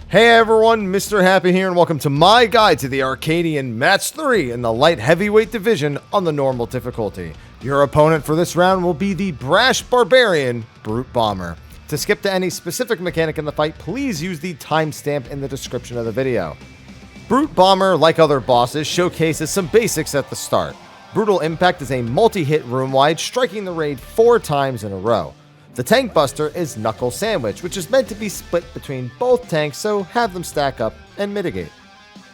Hey everyone, Mr. Happy here, and welcome to my guide to the Arcadion Match 3 in the light heavyweight division on the normal difficulty. Your opponent for this round will be the brash barbarian, Brute Bomber. To skip to any specific mechanic in the fight, please use the timestamp in the description of the video. Brute Bomber, like other bosses, showcases some basics at the start. Brutal Impact is a multi-hit room-wide, striking the raid 4 times in a row. The Tank Buster is Knuckle Sandwich, which is meant to be split between both tanks, so have them stack up and mitigate.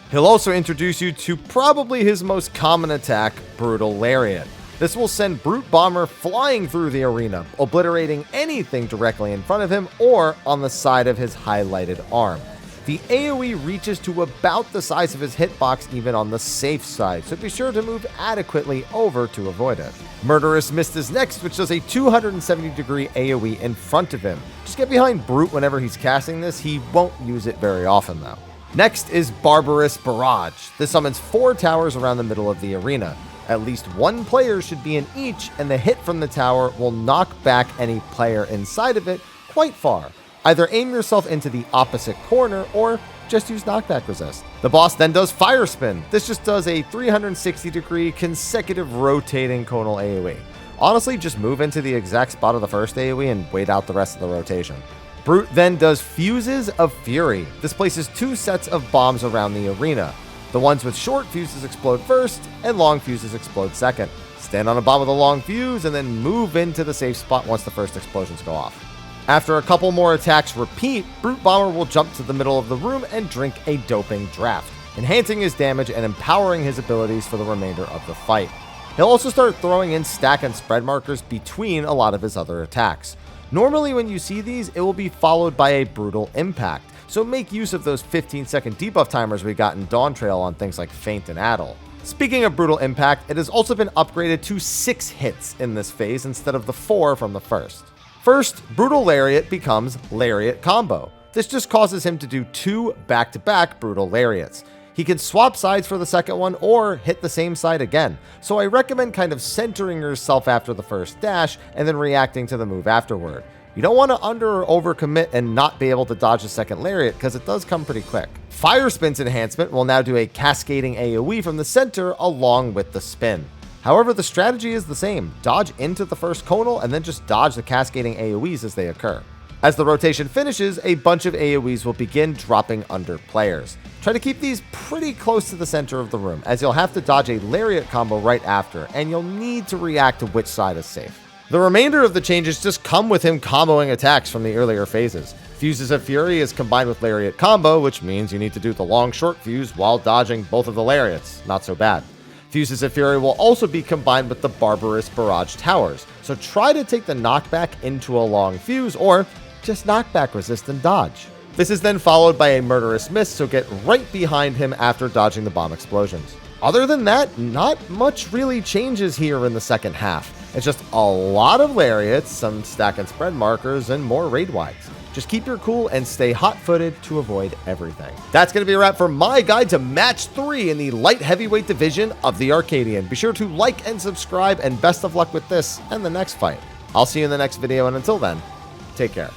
He'll also introduce you to probably his most common attack, Brutal Lariat. This will send Brute Bomber flying through the arena, obliterating anything directly in front of him or on the side of his highlighted arm. The AoE reaches to about the size of his hitbox, even on the safe side, so be sure to move adequately over to avoid it. Murderous Mist is next, which does a 270-degree AoE in front of him. Just get behind Brute whenever he's casting this, he won't use it very often though. Next is Barbarous Barrage. This summons 4 towers around the middle of the arena. At least one player should be in each, and the hit from the tower will knock back any player inside of it quite far. Either aim yourself into the opposite corner or just use knockback resist. The boss then does Fire Spin. This just does a 360-degree consecutive rotating conal AoE. Honestly, just move into the exact spot of the first AoE and wait out the rest of the rotation. Brute then does Fuses of Fury. This places 2 sets of bombs around the arena. The ones with short fuses explode first, and long fuses explode second. Stand on a bomb with a long fuse, and then move into the safe spot once the first explosions go off. After a couple more attacks repeat, Brute Bomber will jump to the middle of the room and drink a doping draft, enhancing his damage and empowering his abilities for the remainder of the fight. He'll also start throwing in stack and spread markers between a lot of his other attacks. Normally when you see these, it will be followed by a Brutal Impact, so make use of those 15-second debuff timers we got in Dawntrail on things like Feint and Addle. Speaking of Brutal Impact, it has also been upgraded to 6 hits in this phase instead of the 4 from the first. First, Brutal Lariat becomes Lariat Combo. This just causes him to do 2 back-to-back Brutal Lariats. He can swap sides for the second one or hit the same side again, so I recommend kind of centering yourself after the first dash and then reacting to the move afterward. You don't want to under or overcommit and not be able to dodge the second Lariat because it does come pretty quick. Fire Spin's enhancement will now do a cascading AoE from the center along with the spin. However, the strategy is the same. Dodge into the first conal and then just dodge the cascading AoEs as they occur. As the rotation finishes, a bunch of AoEs will begin dropping under players. Try to keep these pretty close to the center of the room, as you'll have to dodge a Lariat combo right after, and you'll need to react to which side is safe. The remainder of the changes just come with him comboing attacks from the earlier phases. Fuses of Fury is combined with Lariat Combo, which means you need to do the long short fuse while dodging both of the Lariats. Not so bad. Fuses of Fury will also be combined with the Barbarous Barrage towers, so try to take the knockback into a long fuse or just knockback resist and dodge. This is then followed by a Murderous Mist, so get right behind him after dodging the bomb explosions. Other than that, not much really changes here in the second half. It's just a lot of Lariats, some stack and spread markers, and more raid wides. Just keep your cool and stay hot-footed to avoid everything. That's going to be a wrap for my guide to Match 3 in the light heavyweight division of the Arcadion. Be sure to like and subscribe, and best of luck with this and the next fight. I'll see you in the next video, and until then, take care.